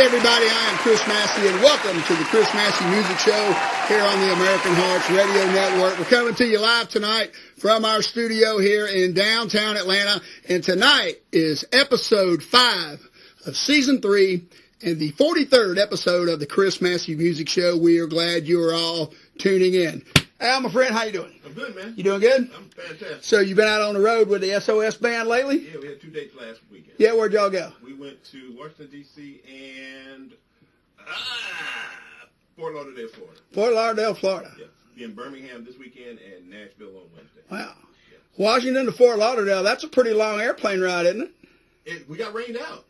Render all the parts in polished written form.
everybody, I am Chris Massey, and welcome to the Chris Massey Music Show here on the American Hearts Radio Network. We're coming to you live tonight from our studio here in downtown Atlanta, and tonight is episode 5 of season 3 and the 43rd episode of the Chris Massey Music Show. We are glad you are all tuning in. Al, my friend, how you doing? I'm good, man. You doing good? I'm fantastic. So you've been out on the road with the SOS band lately? Yeah, we had 2 dates last weekend. Yeah, where'd y'all go? We went to Washington, D.C. and Fort Lauderdale, Florida. Fort Lauderdale, Florida. Yeah. Be in Birmingham this weekend and Nashville on Wednesday. Wow. Yeah. Washington to Fort Lauderdale, that's a pretty long airplane ride, isn't it? We got rained out.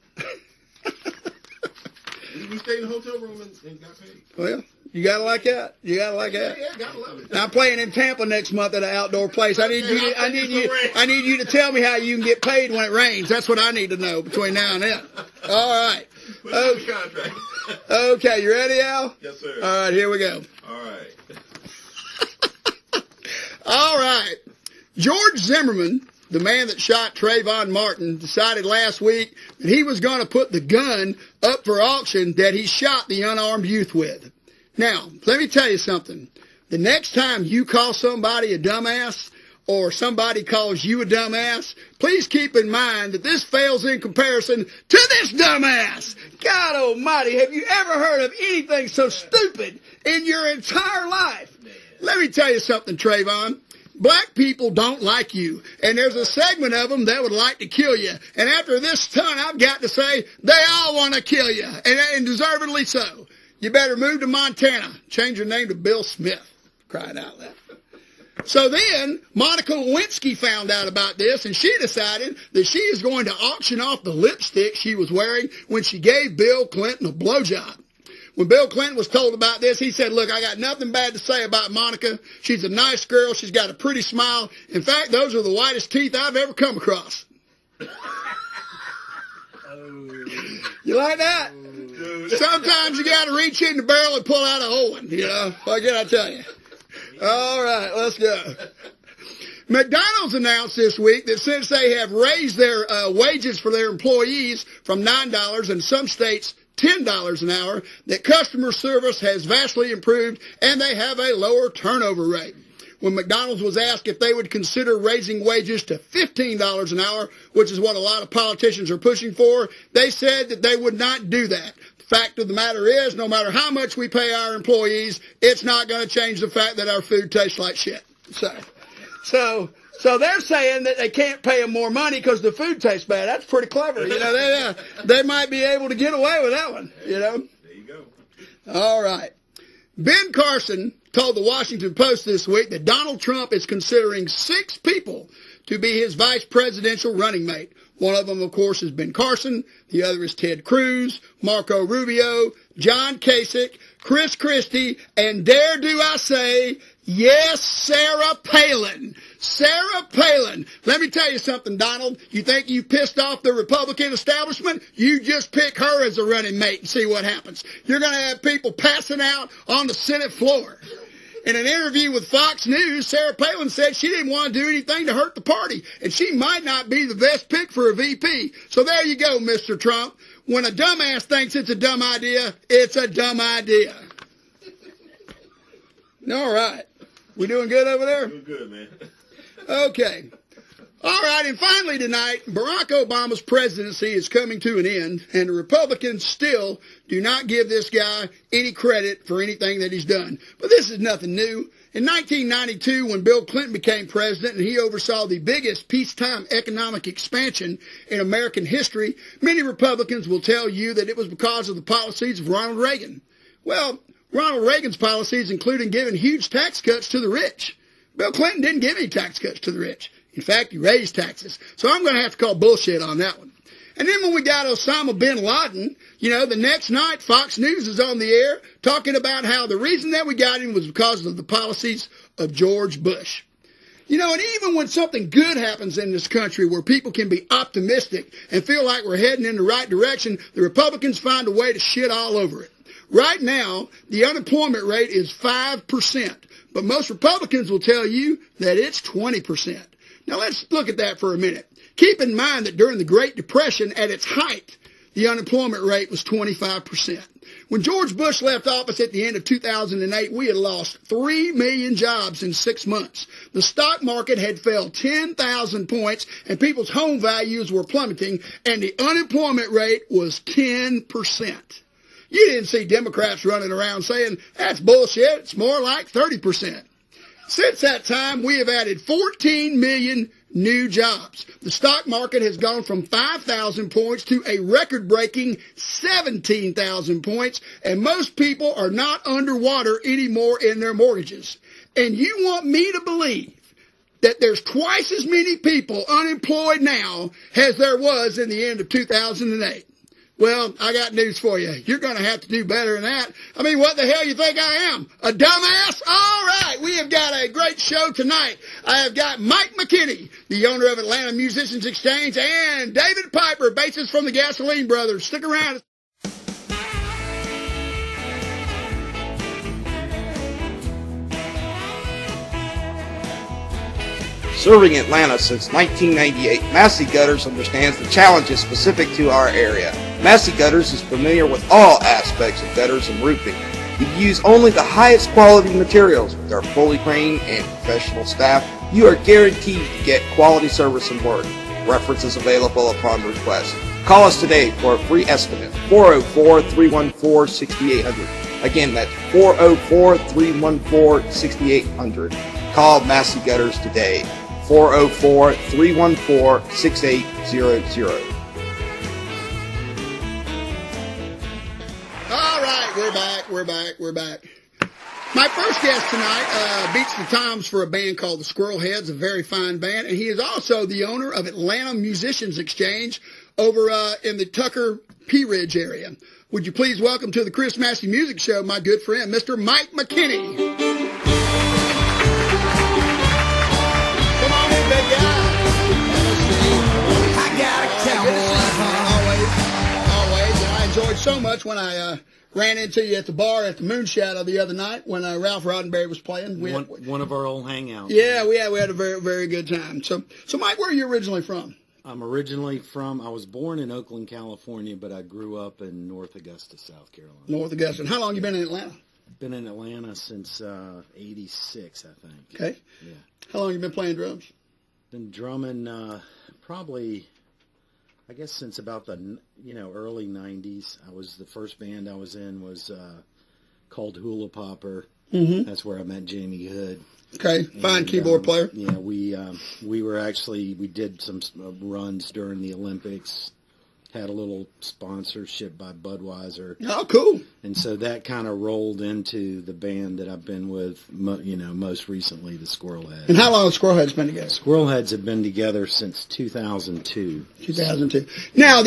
we stayed in a hotel room and got paid. Well, you gotta like that. You gotta like that. Yeah, gotta love it. Now, I'm playing in Tampa next month at an outdoor place. I need you to tell me how you can get paid when it rains. That's what I need to know between now and then. All right. Contract. Okay, you ready, Al? Yes, sir. All right, here we go. All right. All right. George Zimmerman, the man that shot Trayvon Martin, decided last week that he was going to put the gun up for auction that he shot the unarmed youth with. Now, let me tell you something. The next time you call somebody a dumbass or somebody calls you a dumbass, please keep in mind that this fails in comparison to this dumbass. God almighty, have you ever heard of anything so stupid in your entire life? Let me tell you something, Trayvon. Black people don't like you, and there's a segment of them that would like to kill you. And after this ton, I've got to say, they all want to kill you, and deservedly so. You better move to Montana. Change your name to Bill Smith. Crying out loud. So then, Monica Lewinsky found out about this, and she decided that she is going to auction off the lipstick she was wearing when she gave Bill Clinton a blowjob. When Bill Clinton was told about this, he said, look, I got nothing bad to say about Monica. She's a nice girl. She's got a pretty smile. In fact, those are the whitest teeth I've ever come across. You like that? Sometimes you got to reach in the barrel and pull out a whole one, you know. What can I tell you? All right, let's go. McDonald's announced this week that since they have raised their wages for their employees from $9 and some states $10 an hour, that customer service has vastly improved and they have a lower turnover rate. When McDonald's was asked if they would consider raising wages to $15 an hour, which is what a lot of politicians are pushing for, they said that they would not do that. The fact of the matter is, no matter how much we pay our employees, it's not going to change the fact that our food tastes like shit. So they're saying that they can't pay them more money because the food tastes bad. That's pretty clever. You know, they might be able to get away with that one, you know. There you go. All right. Ben Carson told the Washington Post this week that Donald Trump is considering 6 people to be his vice presidential running mate. One of them, of course, is Ben Carson. The other is Ted Cruz, Marco Rubio, John Kasich, Chris Christie, and dare do I say, yes, Sarah Palin. Sarah Palin. Let me tell you something, Donald. You think you pissed off the Republican establishment? You just pick her as a running mate and see what happens. You're going to have people passing out on the Senate floor. In an interview with Fox News, Sarah Palin said she didn't want to do anything to hurt the party, and she might not be the best pick for a VP. So there you go, Mr. Trump. When a dumbass thinks it's a dumb idea, it's a dumb idea. All right. We doing good over there? Doing good, man. Okay. All right, and finally tonight, Barack Obama's presidency is coming to an end, and the Republicans still do not give this guy any credit for anything that he's done. But this is nothing new. In 1992, when Bill Clinton became president and he oversaw the biggest peacetime economic expansion in American history, many Republicans will tell you that it was because of the policies of Ronald Reagan. Well, Ronald Reagan's policies included giving huge tax cuts to the rich. Bill Clinton didn't give any tax cuts to the rich. In fact, he raised taxes. So I'm going to have to call bullshit on that one. And then when we got Osama bin Laden, you know, the next night Fox News is on the air talking about how the reason that we got him was because of the policies of George Bush. You know, and even when something good happens in this country where people can be optimistic and feel like we're heading in the right direction, the Republicans find a way to shit all over it. Right now, the unemployment rate is 5%, but most Republicans will tell you that it's 20%. Now let's look at that for a minute. Keep in mind that during the Great Depression at its height, the unemployment rate was 25%. When George Bush left office at the end of 2008, we had lost 3 million jobs in 6 months. The stock market had fell 10,000 points, and people's home values were plummeting, and the unemployment rate was 10%. You didn't see Democrats running around saying, that's bullshit, it's more like 30%. Since that time, we have added 14 million new jobs. The stock market has gone from 5,000 points to a record-breaking 17,000 points, and most people are not underwater anymore in their mortgages. And you want me to believe that there's twice as many people unemployed now as there was in the end of 2008. Well, I got news for you. You're going to have to do better than that. I mean, what the hell you think I am? A dumbass? All right, we have got a great show tonight. I have got Mike McKinney, the owner of Atlanta Musicians Exchange, and David Piper, bassist from the Gasoline Brothers. Stick around. Serving Atlanta since 1998, Massey Gutters understands the challenges specific to our area. Massey Gutters is familiar with all aspects of gutters and roofing. We use only the highest quality materials. With our fully trained and professional staff, you are guaranteed to get quality service and work. References available upon request. Call us today for a free estimate, 404-314-6800. Again, that's 404-314-6800. Call Massey Gutters today. 404-314-6800. All right, we're back. My first guest tonight beats the times for a band called the Squirrelheads, a very fine band, and he is also the owner of Atlanta Musicians Exchange over in the Tucker Pea Ridge area. Would you please welcome to the Chris Massey Music Show my good friend, Mr. Mike McKinney. Big guy. I got a always. And I enjoyed so much when I ran into you at the bar at the Moonshadow the other night when Ralph Roddenberry was playing. One of our old hangouts. Yeah, we had a very, very good time. So Mike, where are you originally from? I was born in Oakland, California, but I grew up in North Augusta, South Carolina. North Augusta. And how long you been in Atlanta? Been in Atlanta since 86, I think. Okay. Yeah. How long you been playing drums? Been drumming probably, I guess, since about the early 90s. The first band I was in was called Hula Popper. Mm-hmm. That's where I met Jamie Hood. Okay, fine keyboard player. Yeah, we did some runs during the Olympics. Had a little sponsorship by Budweiser. Oh, cool. And so that kind of rolled into the band that I've been with, most recently, the Squirrelheads. And how long have Squirrelheads been together? Squirrelheads have been together since 2002. 2002. Now,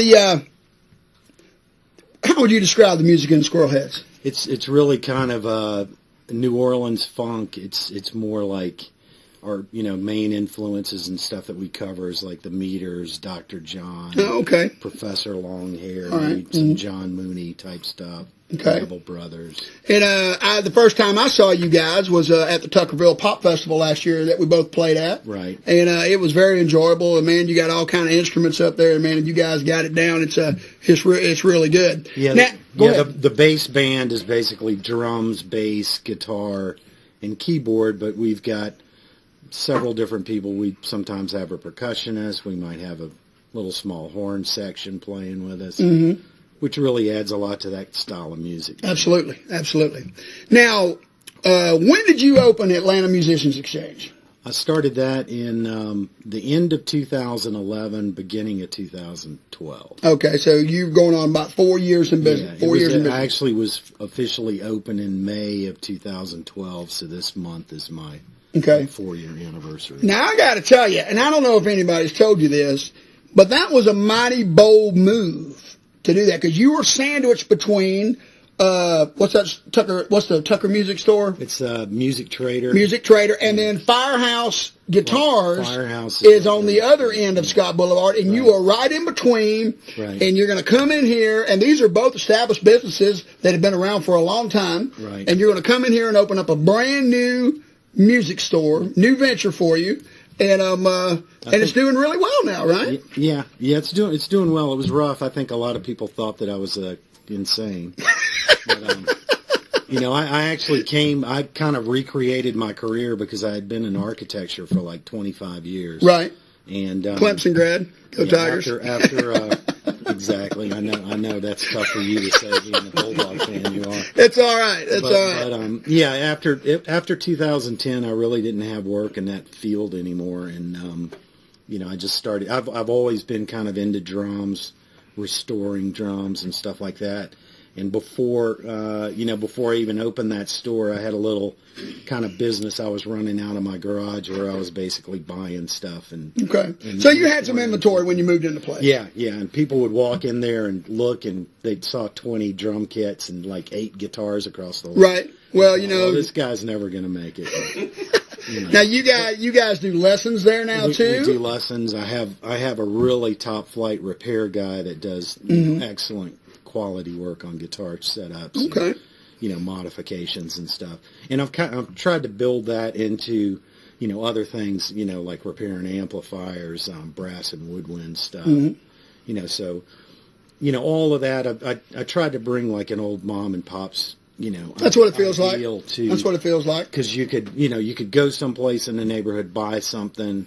how would you describe the music in Squirrelheads? It's really kind of New Orleans funk. It's more like our main influences and stuff that we cover is like the Meters, Dr. John, Professor Longhair, right. Some John Mooney type stuff, Rebel Brothers. And the first time I saw you guys was at the Tuckerville Pop Festival last year that we both played at. Right. And it was very enjoyable. And man, you got all kind of instruments up there. Man, and you guys got it down. It's really good. Yeah. Now, the bass band is basically drums, bass, guitar, and keyboard, but we've got several different people. We sometimes have a percussionist. We might have a little small horn section playing with us, which really adds a lot to that style of music. Absolutely. Now, when did you open Atlanta Musicians Exchange? I started that in the end of 2011, beginning of 2012. Okay, so you've going on about 4 years in business. Yeah, 4 years in business. I actually was officially open in May of 2012, so this month is my 4-year anniversary. Now, I got to tell you, and I don't know if anybody's told you this, but that was a mighty bold move to do that, because you were sandwiched between, what's the Tucker Music Store? It's Music Trader. And then Firehouse Guitars is on the other end of Scott Boulevard, and you are right in between, and you're going to come in here, and these are both established businesses that have been around for a long time, and you're going to come in here and open up a brand new music store, new venture for you, and it's doing really well now, right? Yeah, it's doing well. It was rough. I think a lot of people thought that I was insane. But, I actually I kind of recreated my career because I had been in architecture for like 25 years. Right. And Clemson grad, go Tigers. After exactly, I know that's tough for you to say, being a Bulldog fan you are. It's all right. It's all right. But after 2010, I really didn't have work in that field anymore, and I just started. I've always been kind of into drums, restoring drums and stuff like that. And before I even opened that store, I had a little kind of business I was running out of my garage where I was basically buying stuff. Okay. So you had some inventory when you moved into place. Yeah. And people would walk in there and look, and they'd saw 20 drum kits and like 8 guitars across the wall. Right. Well, this guy's never going to make it. Now you guys do lessons there now too? We do lessons. I have a really top flight repair guy that does excellent quality work on guitar setups, okay, and, modifications and stuff. And I've tried to build that into, other things, like repairing amplifiers, brass and woodwind stuff. So, all of that. I tried to bring like an old mom and pop's, that's what it feels like. That's what it feels like. Because you could go someplace in the neighborhood, buy something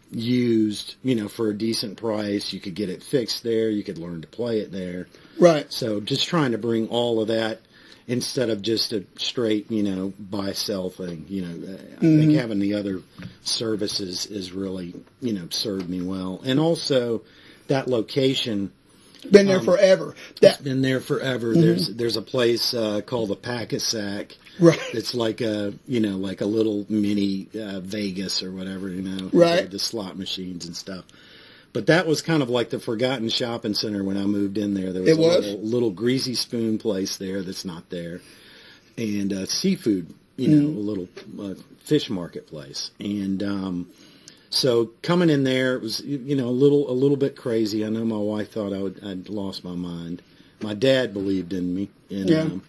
used, for a decent price. You could get it fixed there. You could learn to play it there. Right. So just trying to bring all of that instead of just a straight, buy sell thing. I think having the other services is really, served me well. And also that location. Been there forever. It's been there forever. There's a place called the Pack-a-Sack. Right. It's like a little mini Vegas or whatever, Right. The slot machines and stuff. But that was kind of like the forgotten shopping center when I moved in there. There was a little greasy spoon place there that's not there, and seafood, a little fish marketplace. And so coming in there, it was a little bit crazy. I know my wife thought I'd lost my mind. My dad believed in me, and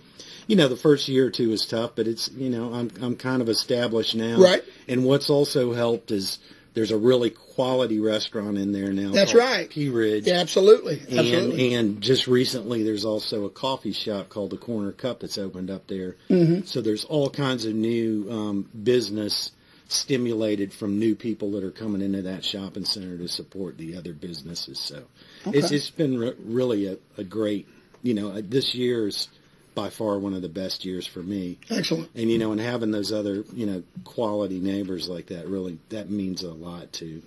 the first year or two was tough, but it's I'm kind of established now. Right. And what's also helped is there's a really quality restaurant in there now. That's right. Pea Ridge. Yeah, absolutely. And just recently there's also a coffee shop called the Corner Cup that's opened up there. So there's all kinds of new business stimulated from new people that are coming into that shopping center to support the other businesses. So it's been really a great, this year's by far one of the best years for me. Excellent. And, and having those other, quality neighbors like that, really, that means a lot to,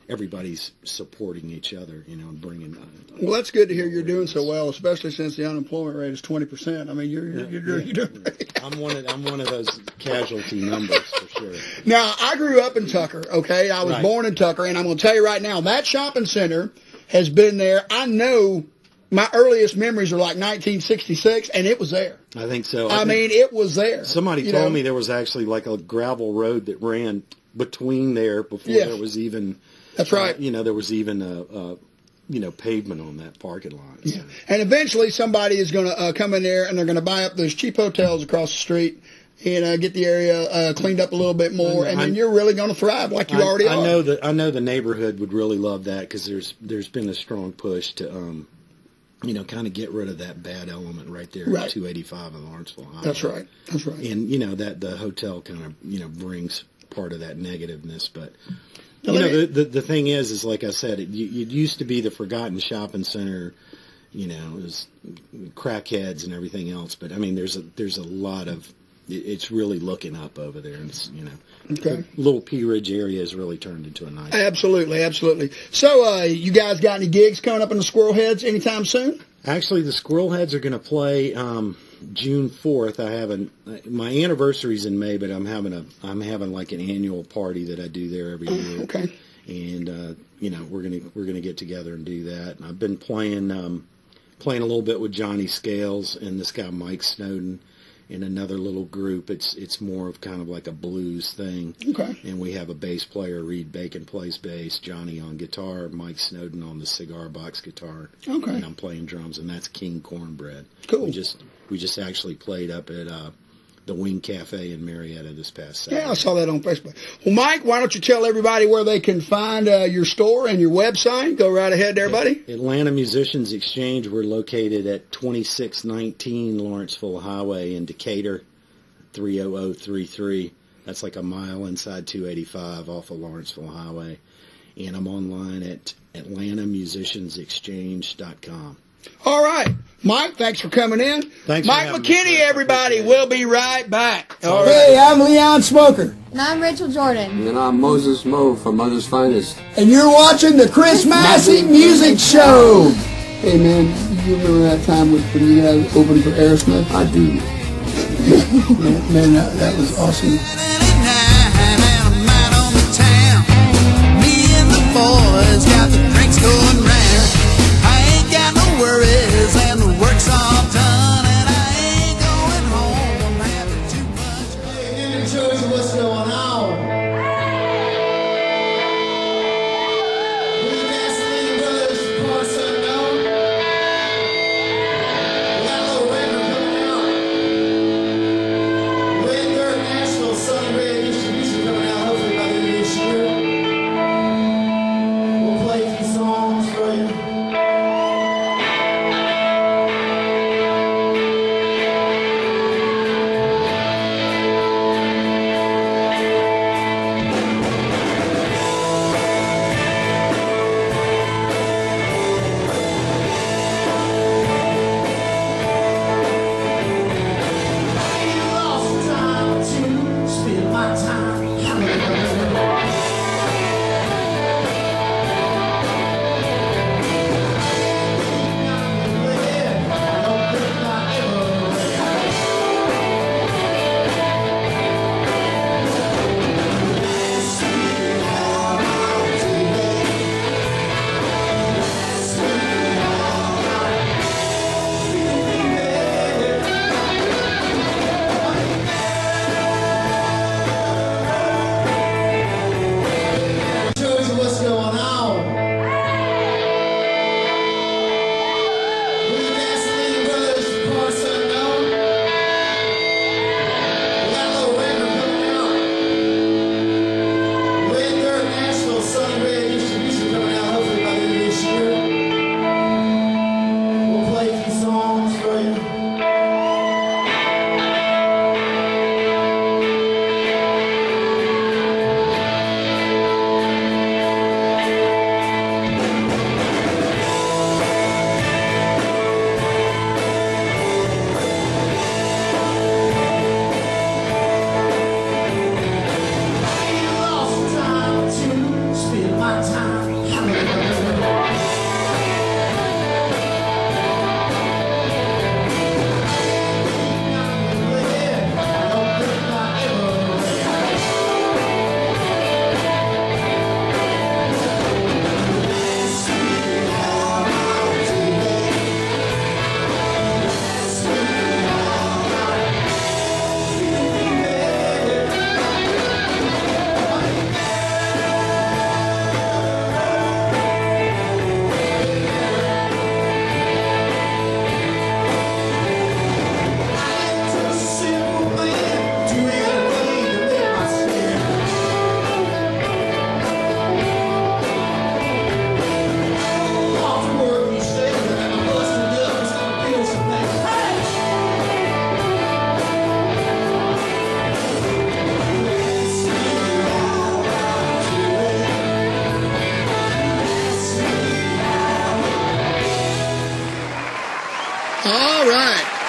everybody's supporting each other, and bringing. Well, that's good to hear you're doing so well, especially since the unemployment rate is 20%. I mean, you're doing great. I'm one of those casualty numbers for sure. Now, I grew up in Tucker. Okay, I was born in Tucker, and I'm going to tell you right now, that shopping center has been there. I know. My earliest memories are like 1966, and it was there. I think so. I mean, it was there. Somebody told me there was actually like a gravel road that ran between there before there was even. That's right. There was even a pavement on that parking lot. So. Yeah. And eventually somebody is going to come in there, and they're going to buy up those cheap hotels across the street and get the area cleaned up a little bit more, and then you're really going to thrive like you already are. I know the neighborhood would really love that because there's been a strong push to kind of get rid of that bad element right there at 285 in Lawrenceville Highway. That's right. And, that the hotel kind of, brings part of that negativeness. But, the thing is like I said, it used to be the forgotten shopping center, it was crackheads and everything else. But, I mean, there's a lot of, it's really looking up over there. And, it's, the little Pea Ridge area has really turned into a nice. Absolutely. So, you guys got any gigs coming up in the Squirrel Heads anytime soon? Actually, the Squirrel Heads are going to play June 4th. My anniversary's in May, but I'm having like an annual party that I do there every year. Okay. And we're gonna get together and do that. And I've been playing a little bit with Johnny Scales and this guy Mike Snowden. In another little group, it's more of kind of like a blues thing. Okay. And we have a bass player, Reed Bacon plays bass, Johnny on guitar, Mike Snowden on the cigar box guitar. Okay. And I'm playing drums, and that's King Cornbread. Cool. We just actually played up at the Wing Cafe in Marietta this past Saturday. Yeah, I saw that on Facebook. Well, Mike, why don't you tell everybody where they can find your store and your website? Go right ahead there, buddy. Atlanta Musicians Exchange. We're located at 2619 Lawrenceville Highway in Decatur, 30033. That's like a mile inside 285 off of Lawrenceville Highway. And I'm online at atlantamusiciansexchange.com. All right. Mike, thanks for coming in. Thanks Mike for having McKinney, me. everybody. We'll be right back. All right. Hey, I'm Leon Smoker, And I'm Rachel Jordan. And I'm Moses Moe from Mother's Finest. and you're watching the Chris Massey Music Show. Hey, man, you remember that time when you guys opened for Aerosmith? I do. Man, that was awesome. Boys got the drinks going round. I ain't got no worries and the work's all done, and I ain't going home. I'm having too much. Hey, let me show you what's going on. We're the Gasoline Brothers, parts unknown. We got a little record coming out. Red Dirt National, Sunny Red Distribution coming out hopefully by the end of this year. We'll play a few songs for you.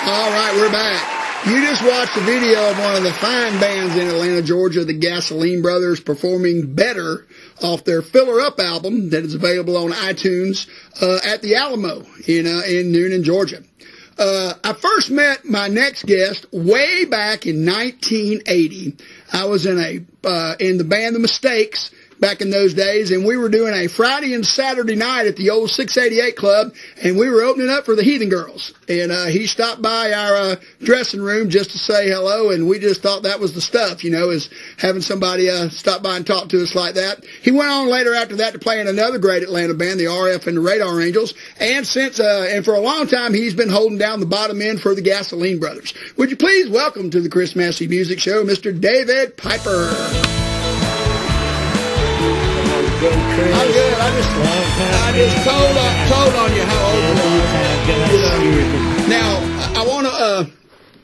All right, we're back. You just watched a video of one of the fine bands in Atlanta, Georgia, the Gasoline Brothers, performing Better off their Filler Up album that is available on iTunes at the Alamo in Noonan, Georgia. I first met my next guest way back in 1980. I was in the band The Mistakes, back in those days, and we were doing a Friday and Saturday night at the old 688 Club, and we were opening up for the Heathen Girls. And he stopped by our dressing room just to say hello, and we just thought that was the stuff, is having somebody stop by and talk to us like that. He went on later after that to play in another great Atlanta band, the RF and the Radar Angels, and for a long time he's been holding down the bottom end for the Gasoline Brothers. Would you please welcome to the Chris Massey Music Show, Mr. David Piper. I'm good. I just told on you how old you are. Now,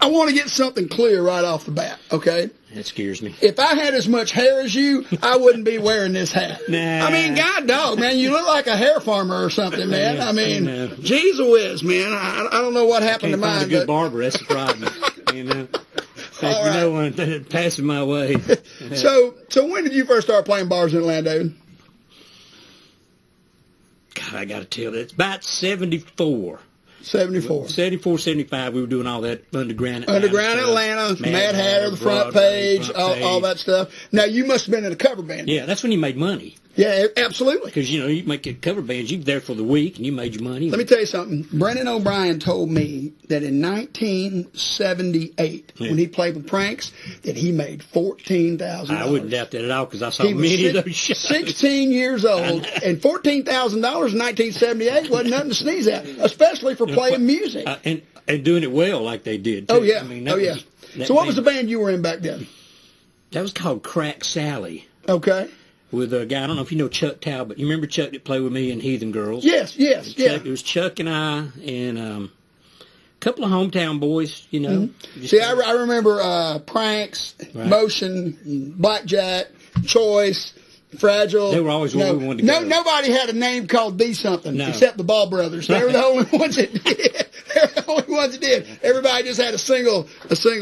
I want to get something clear right off the bat, okay? That scares me. If I had as much hair as you, I wouldn't be wearing this hat. Nah. I mean, God dog, man, you look like a hair farmer or something, man. I mean, geez whiz, man. I don't know what happened to mine. Find a good barber, that's the problem. All right. No one passing my way. So when did you first start playing bars in Atlanta, David? God, I got to tell you, it's about 74. 74. 74, 75, we were doing all that underground Atlanta, Mad Hatter, the front page, all that stuff. Now, you must have been in a cover band. Yeah, that's when you made money. Yeah, absolutely. Because, you make a cover bands, you were there for the week, and you made your money. Let me tell you something. Brendan O'Brien told me that in 1978, when he played with Pranks, that he made $14,000. I wouldn't doubt that at all, because I saw many of those shows. 16 years old, and $14,000 in 1978 wasn't nothing to sneeze at, especially for playing music. And doing it well like they did, too. Oh, yeah. I mean, So what was the band you were in back then? That was called Crack Sally. Okay. With a guy, I don't know if you know Chuck Talbot. You remember Chuck that played with me in Heathen Girls? Yes. It was Chuck and I and a couple of hometown boys, Mm-hmm. See, I remember Pranks, Right. Motion, Blackjack, Choice, Fragile. They were always where we wanted to go. Nobody had a name called The Something except the Ball Brothers. They were the only ones that did. They were the only ones that did. Everybody just had a single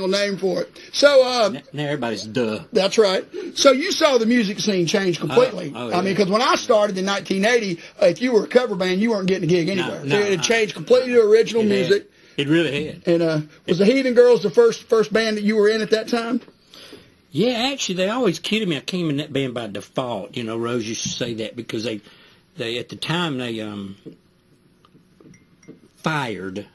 name for it. So now everybody's duh. That's right. So you saw the music scene change completely. Oh, yeah. I mean, because when I started in 1980, if you were a cover band, you weren't getting a gig anywhere. No, It had changed completely to original music. It really had. And was the Heathen Girls the first band that you were in at that time? Yeah, actually, they always kidded me. I came in that band by default. Rose used to say that because they at the time they fired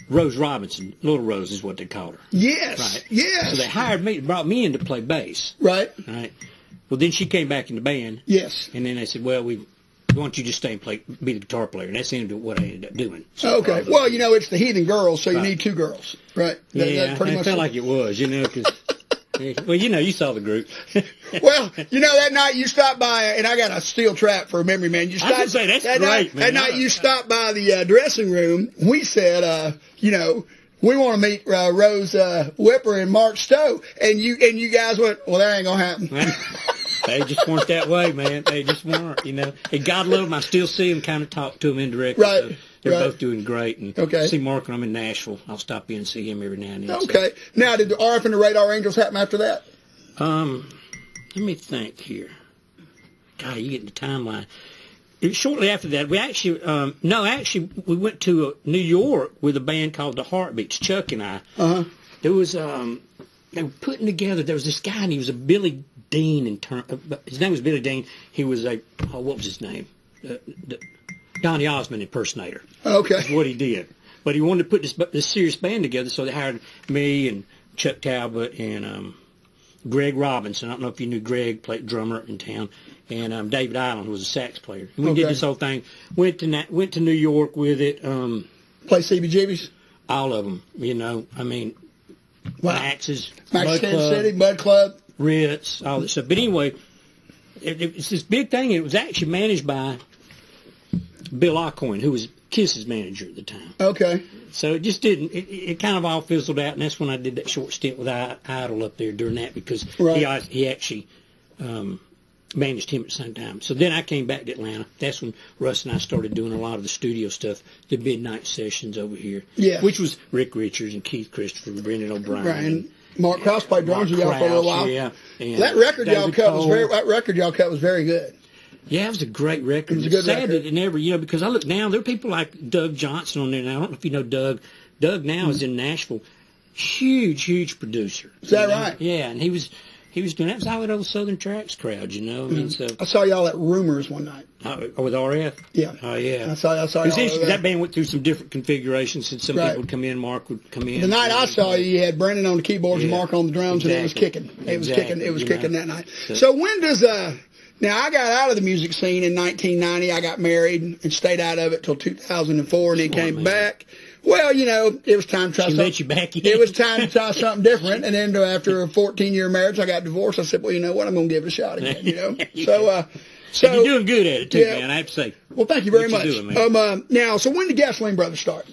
Rose Robinson. Little Rose is what they called her. Yes. Right. Yes. So they hired me, brought me in to play bass. Right. Right. Well, then she came back in the band. Yes. And then they said, well, why don't you just stay and be the guitar player? And that's what I ended up doing. So okay. Well, it's the Heathen Girls, so you need two girls. Right. That pretty much felt like it was, because... Well, you saw the group. Well, that night you stopped by, and I got a steel trap for a memory, man. You stopped, I was gonna say, that's great, man. That night you stopped by the dressing room. We said, we want to meet Rose Whipper and Mark Stowe, and you guys went, well, that ain't gonna happen. They just weren't that way, man. They just weren't, And God love them. I still see them, kind of talk to them indirectly. Right. So they're both doing great. And okay. See Mark when I'm in Nashville. I'll stop in and see him every now and then. Okay. So. Now, did the RF and the Radar Angels happen after that? Let me think here. God, you get the timeline. Shortly after that, we actually, we went to New York with a band called the Heartbeats, Chuck and I. Uh-huh. There was, they were putting together, there was this guy, and he was a Billy Dean, his name was Billy Dean. He was what was his name? Donny Osmond impersonator. Okay. That's what he did. But he wanted to put this serious band together, so they hired me and Chuck Talbot and Greg Robinson. I don't know if you knew Greg, played drummer in town, and David Island was a sax player. And we did this whole thing. Went to New York with it. Play CBGBs? All of them. I mean, wow. Max's, Max Kansas City, Mud Club, Ritz, all that stuff. But anyway, it's this big thing. It was actually managed by Bill Alcoin, who was Kiss's manager at the time. Okay. So it just didn't. It kind of all fizzled out, and that's when I did that short stint with Idol up there during that, because he actually managed him at the same time. So then I came back to Atlanta. That's when Russ and I started doing a lot of the studio stuff, the midnight sessions over here. Yeah. Which was Rick Richards and Keith Christopher and Brendan O'Brien. Right. And Mark Krause played drums with y'all for a little while. Yeah. And that record y'all cut was very good. Yeah, it was a great record. It was a good sad record. that it never, because I look now, there are people like Doug Johnson on there now. I don't know if you know Doug. Doug now is in Nashville. Huge producer. Is that right? Yeah, and he He was doing that. It was all that old Southern Tracks crowd, you know. I mean, so I saw y'all at Rumors one night. with RF. Yeah. Oh yeah. I saw It was y'all interesting. there. That band went through some different configurations. And some Right. people would come in, Mark would come in. The night I saw you had Brendan on the keyboards and Yeah. Mark on the drums, and it was Exactly. kicking. It was kicking. It was You kicking know. that night. So when does now I got out of the music scene in 1990. I got married and stayed out of it till 2004, and then Smart came man. back. Well, you know, it was time to try She something. let you back in. It was time to try something different, and then after a 14-year marriage, I got divorced. I said, well, you know what? I'm going to give it a shot again. You know, so And you're doing good at it too, yeah. man. I have to say. Well, thank you very What much. you doing, man? Now, so when did Gasoline Brothers start?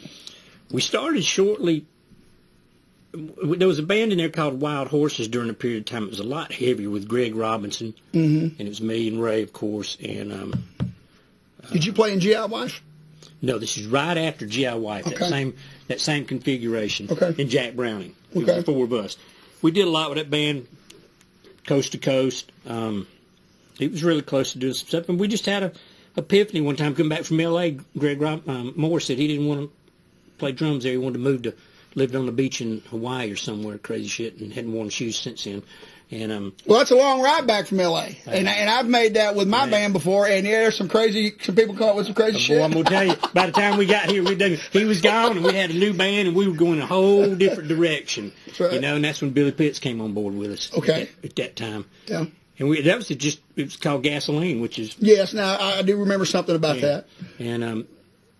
We started shortly. There was a band in there called Wild Horses during a period of time. It was a lot heavier with Greg Robinson, and it was me and Ray, of course. And Did you play in G.I. Wife? no, this is right after G.I. Wife. Okay. That same configuration. Okay. And Jack Browning. It was Okay. the four of us. We did a lot with that band, coast to coast. It was really close to doing some stuff, and we just had a epiphany one time coming back from L.A. Greg Moore said he didn't want to play drums there. He wanted to move to lived on the beach in Hawaii or somewhere, crazy shit, and hadn't worn shoes since then. And Well, that's a long ride back from L.A. And I've made that with my band before, and yeah, there's some people come up with some crazy shit. boy, I'm gonna tell you, by the time we got here, he was gone, and we had a new band, and we were going a whole different direction. That's right. You know, and that's when Billy Pitts came on board with us. Okay. At that time. Yeah. And it was called Gasoline, which is Yes, now I do remember something about that. and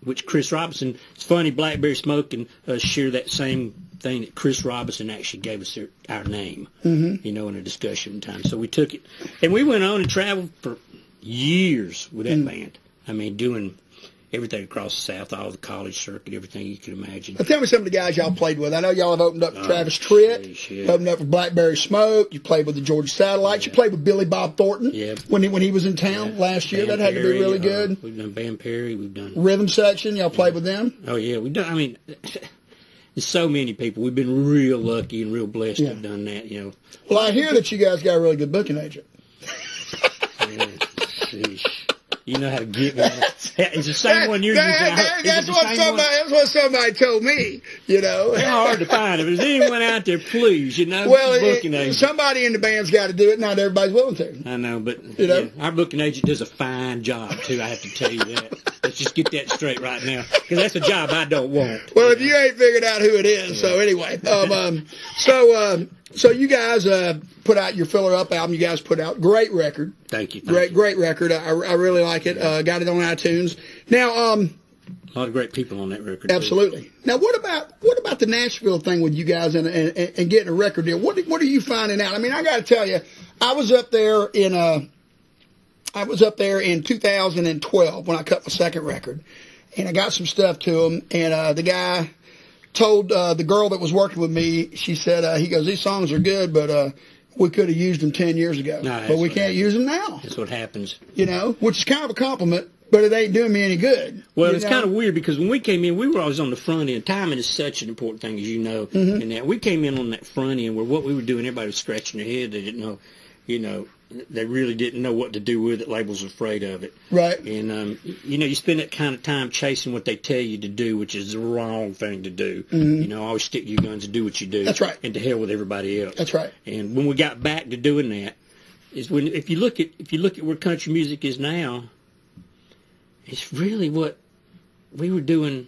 which Chris Robinson. It's funny, Blackberry Smoke and us share that same thing that Chris Robinson actually gave us our name. You know, in a discussion time. So we took it, and we went on and traveled for years with that band. I mean, doing everything across the South, all the college circuit, everything you could imagine. Now, tell me some of the guys y'all played with. I know y'all have opened up for Travis Tritt, geez, yeah. opened up for Blackberry Smoke. You played with the Georgia Satellites. You played with Billy Bob Thornton Yeah. when he was in town last year. Bam That had to be Perry, really good. We've done Bam Perry. We've done. Rhythm Section, y'all played with them. Oh yeah, we've done. I mean, there's so many people. We've been real lucky and real blessed to have done that. You know. Well, I hear that you guys got a really good booking agent. Yeah, sheesh. You know how to get me. It's the same one you're using. That's what somebody told me, you know. They're hard to find. If there's anyone out there, please, you know, Well, booking agent. somebody in the band's got to do it. Not everybody's willing to. I know, but You know? yeah, our booking agent does a fine job, too. I have to tell you that. Let's just get that straight right now, because that's a job I don't want. Well, if you ain't figured out who it is, so anyway, so you guys put out your Filler Up album. You guys put out great record, Thank you. great record. I really like it. Got it on iTunes now. A lot of great people on that record. too. Absolutely. Now, what about the Nashville thing with you guys and getting a record deal? What are you finding out? I mean, I got to tell you, I was up there in 2012 when I cut my second record, and I got some stuff to them, and the guy told the girl that was working with me, she said, he goes, these songs are good, but we could have used them 10 years ago, No, but we that's can't use them now, That's what happens. you know, which is kind of a compliment, but it ain't doing me any good. Well, you it's know? kind of weird because when we came in, we were always on the front end. Timing is such an important thing, as you know. Mm-hmm. And that we came in on that front end where what we were doing, everybody was scratching their head. They didn't know, you know, they really didn't know what to do with it. Labels were afraid of it. Right. And, you know, you spend that kind of time chasing what they tell you to do, which is the wrong thing to do. Mm-hmm. You know, always stick to your guns and do what you do. That's right. And to hell with everybody else. That's right. And when we got back to doing that, is when if you look at where country music is now, it's really what we were doing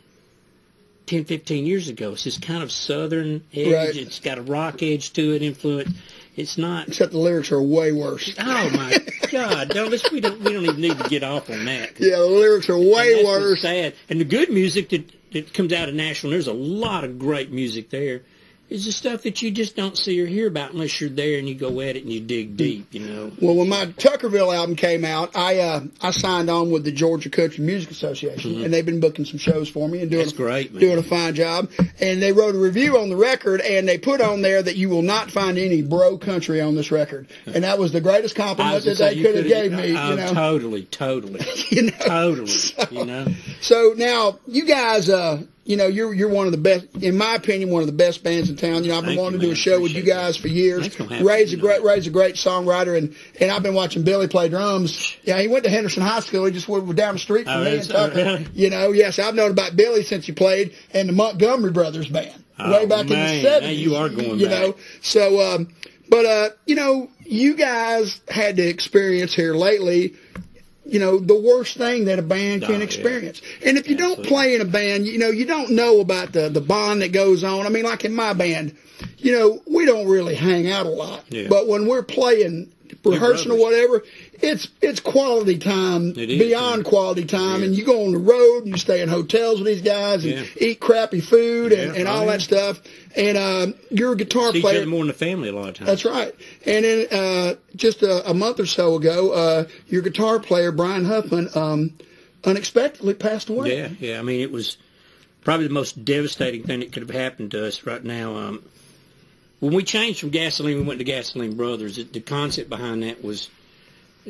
10, 15 years ago. It's this kind of southern edge. Right. It's got a rock edge to it, influence. It's not. Except the lyrics are way worse. Oh my God! We don't even need to get off on that. Yeah, the lyrics are way And that's what's worse. sad. And the good music that comes out of Nashville, there's a lot of great music there. It's the stuff that you just don't see or hear about unless you're there and you go at it and you dig deep, you know. Well, when my Tuckerville album came out, I signed on with the Georgia Country Music Association, and they've been booking some shows for me and That's great, man. doing a fine job. And they wrote a review on the record, and they put on there that you will not find any bro country on this record, and that was the greatest compliment that they could have gave me. Oh, You know, totally. you know? Totally, you know. So now you guys, you know, you're one of the best, in my opinion, one of the best bands in town. You know, I've been Thank wanting you, to do a man. show with you Appreciate guys that. for years. Thanks for having Ray's me, a great songwriter, and I've been watching Billy play drums. Yeah, he went to Henderson High School. He just went down the street from Oh, me is and Tucker. that really? You know, yes, I've known about Billy since he played in the Montgomery Brothers band. Oh, Way back man, in the 70s. now you are going you back. know. So, But, you guys had to experience here lately, the worst thing that a band can experience. Yeah. And if you don't play in a band, you don't know about the bond that goes on. I mean, like in my band, we don't really hang out a lot. Yeah. But when we're playing, rehearsing or whatever, it's quality time, beyond quality time. And you go on the road and you stay in hotels with these guys and eat crappy food and all that stuff. And you're a guitar player. Each other more than the family a lot of times. That's right. And then just a month or so ago, your guitar player, Brian Huffman, unexpectedly passed away. Yeah. I mean, it was probably the most devastating thing that could have happened to us right now. When we changed from Gasoline, we went to Gasoline Brothers. The concept behind that was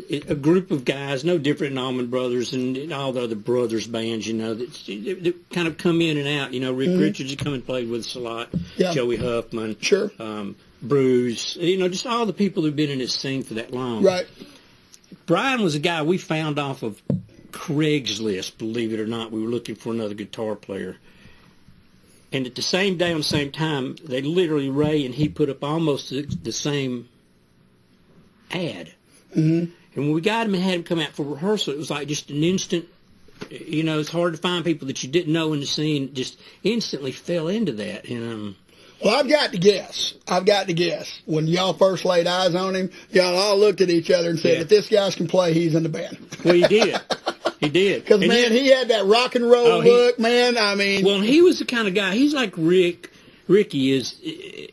a group of guys, no different than Allman Brothers and all the other brothers bands, that kind of come in and out. Rick Richards has come and played with us a lot. Yeah. Joey Huffman. Sure. Bruce. Just all the people who've been in this scene for that long. Right. Brian was a guy we found off of Craigslist, believe it or not. We were looking for another guitar player. And at the same day, on the same time, they literally, Ray and he put up almost the same ad. Mm-hmm. And when we got him and had him come out for rehearsal, it was like just an instant, it's hard to find people that you didn't know in the scene, just instantly fell into that. Well, I've got to guess. When y'all first laid eyes on him, y'all all looked at each other and said, if this guy can play, he's in the band. Well, he did. He did. Because, man, he had that rock and roll look, man. I mean. Well, he was the kind of guy, he's like Ricky is,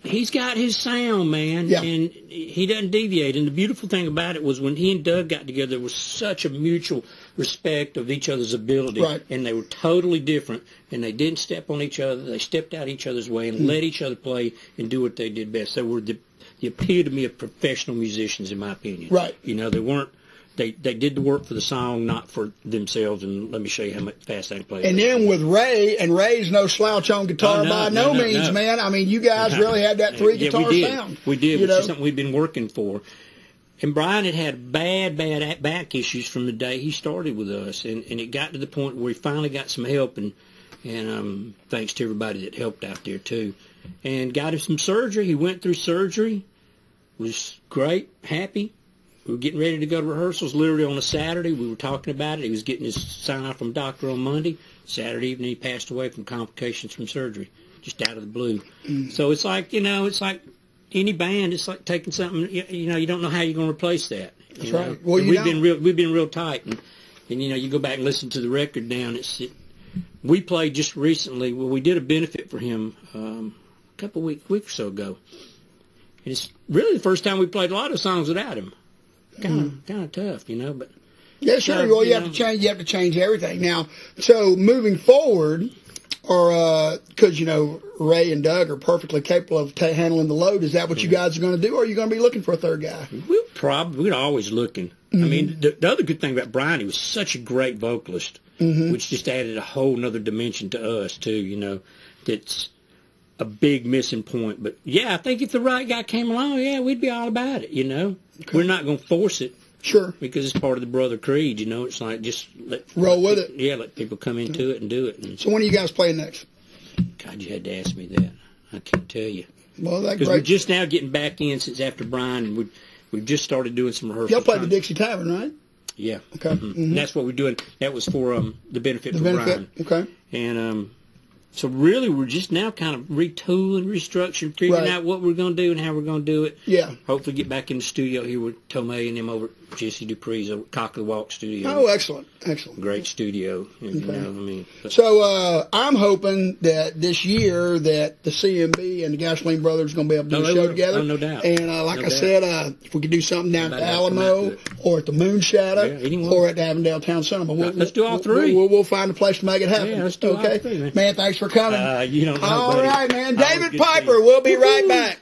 he's got his sound, man, and he doesn't deviate. And the beautiful thing about it was when he and Doug got together, there was such a mutual respect of each other's ability. Right. And they were totally different, and they didn't step on each other. They stepped out each other's way and let each other play and do what they did best. They were the epitome of professional musicians, in my opinion. Right. They weren't. They did the work for the song, not for themselves, and let me show you how much fast they can play. And then with Ray, and Ray's no slouch on guitar by no means, man. I mean, you guys really had that three-guitar sound. We did, which is something we've been working for. And Brian had bad back issues from the day he started with us, and it got to the point where he finally got some help, and thanks to everybody that helped out there, too. And got him some surgery. He went through surgery, was great, happy. We were getting ready to go to rehearsals literally on a Saturday. We were talking about it. He was getting his sign-off from doctor on Monday. Saturday evening, he passed away from complications from surgery, just out of the blue. So it's like, it's like any band. It's like taking something, you don't know how you're going to replace that. That's right. Well, we've been real tight. And you go back and listen to the record now, and we played just recently, we did a benefit for him a couple weeks or so ago. And it's really the first time we played a lot of songs without him. Kind of tough, but yeah, sure. Well, you have to change. You have to change everything now. So moving forward, or because Ray and Doug are perfectly capable of handling the load. Is that what you guys are going to do, or are you going to be looking for a third guy? We're always looking. I mean, the other good thing about Brian, he was such a great vocalist, which just added a whole nother dimension to us too. That's a big missing point. But yeah, I think if the right guy came along, we'd be all about it. Okay. We're not going to force it. Sure. Because it's part of the brother creed, It's like just roll with it. Yeah, let people come into it and do it. So when are you guys playing next? God, you had to ask me that. I can't tell you. Well, that's because we're just now getting back in since after Brian, and we've just started doing some rehearsals. Y'all played the Dixie Tavern, right? Yeah. Okay. And that's what we're doing. That was for the benefit for Brian. Okay. And so really, we're just now kind of retooling, restructuring, figuring out what we're going to do and how we're going to do it. Yeah. Hopefully get back in the studio here with Tomei and them over at Jesse Dupree's over at Cock of the Walk studio. Oh, excellent. Great studio. Okay. So I'm hoping that this year that the CMB and the Gasoline Brothers are going to be able to do a show together. Oh, no doubt. And like I said, if we could do something down at the Alamo or at the Moon Shadow or at the Avondale Town Cinema. Let's do all three. We'll find a place to make it happen. Yeah, let's do all three, man, thanks for coming. You don't know, all buddy. right, man. David Piper, we'll be right back.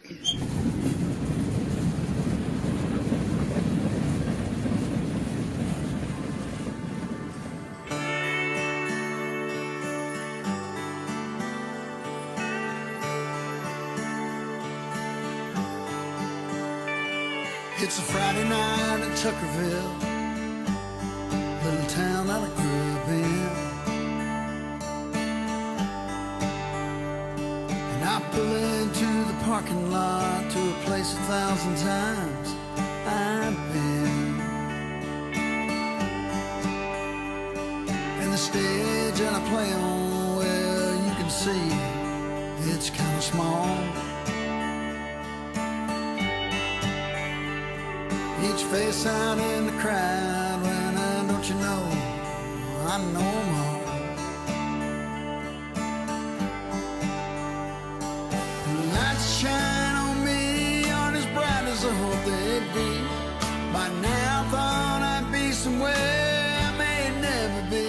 It's a Friday night in Tuckerville, little town that I grew up in. And I pull into the parking lot to a place 1,000 times I've been. And the stage that I play on, well, you can see it's kind of small. Each face out in the crowd, when don't you know, I know 'em all. Lights shine on me, aren't as bright as I hoped they'd be. By now I thought I'd be somewhere I may never be.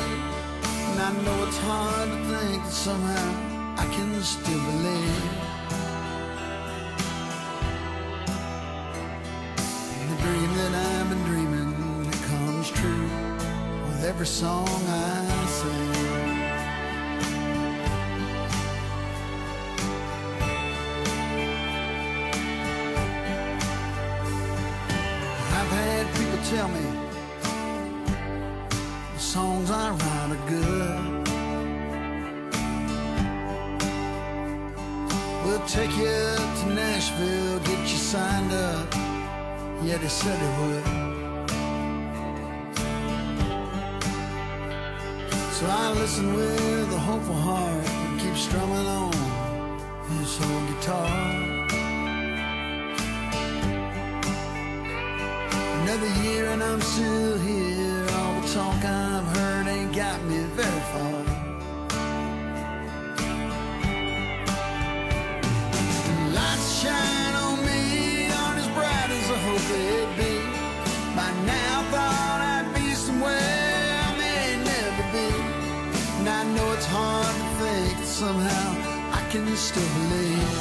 And I know it's hard to think that somehow I can still believe. The dream that I've been dreaming, it comes true with every song I sing. Tell me the songs I write are good. We'll take you to Nashville, get you signed up. Yeah, they said they would. So I listen with a hopeful heart and keep strumming on this old guitar. Another year and I'm still here. All the talk I've heard ain't got me very far. Lights shine on me, aren't as bright as I hoped they'd be. By now I thought I'd be somewhere I may never be. And I know it's hard to think that somehow I can still believe.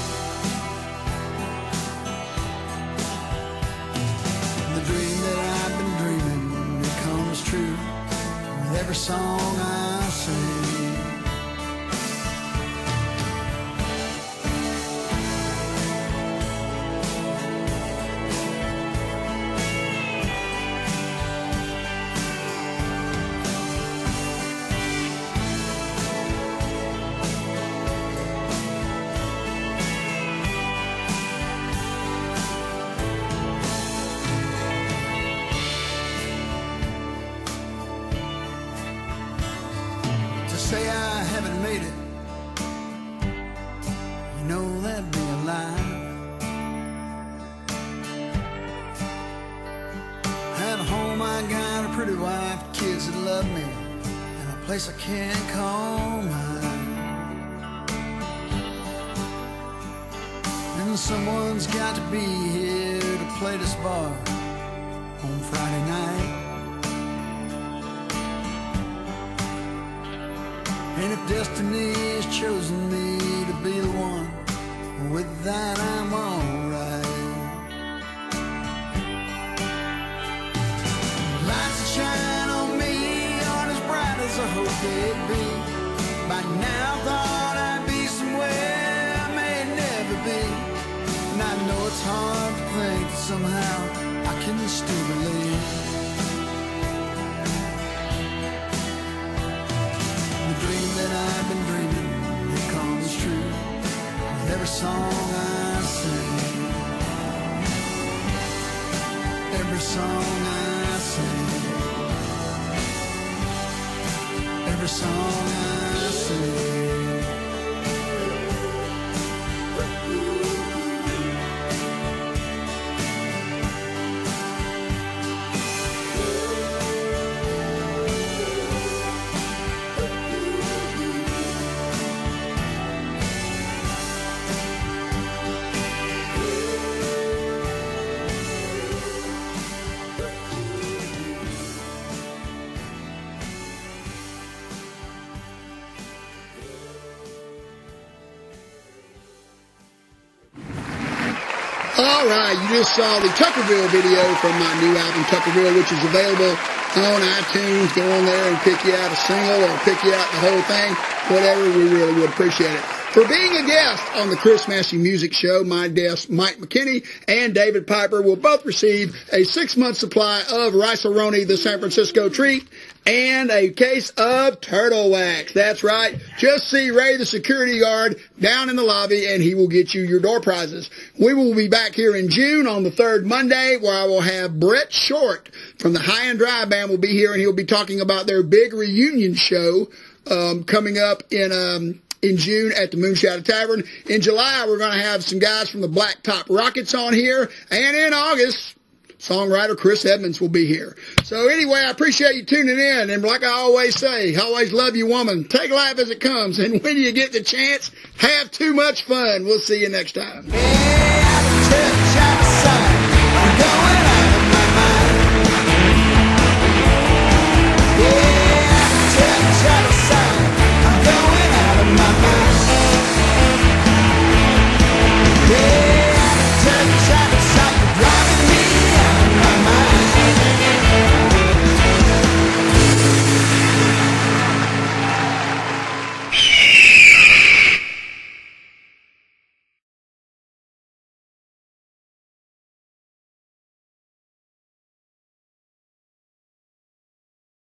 True with every song I sing. Say I haven't made it, you know that'd be a lie. At home I got a pretty wife, kids that love me, and a place I can't call mine. And someone's got to be here to play this bar on Friday night. And if destiny has chosen me to be the one, with that I'm alright. Lights that shine on me aren't as bright as I hoped they'd be. By now I thought I'd be somewhere I may never be. And I know it's hard to think that somehow I can still believe. That I've been dreaming, it comes true with every song I sing. Every song I sing. Every song I sing. All right, you just saw the Tuckerville video from my new album, Tuckerville, which is available on iTunes. Go on there and pick you out a single or pick you out the whole thing, whatever. We really would appreciate it. For being a guest on the Chris Massey Music Show, my guests Mike McKinney and David Piper will both receive a 6-month supply of Rice-A-Roni, the San Francisco treat, and a case of turtle wax. That's right. Just see Ray, the security guard, down in the lobby, and he will get you your door prizes. We will be back here in June on the third Monday, where I will have Brett Short from the High and Dry Band will be here, and he'll be talking about their big reunion show coming up in June at the Moonshadow Tavern. In July, we're going to have some guys from the Blacktop Rockets on here, and in August, songwriter Chris Edmonds will be here. So anyway, I appreciate you tuning in. And like I always say, always love you, woman. Take life as it comes. And when you get the chance, have too much fun. We'll see you next time.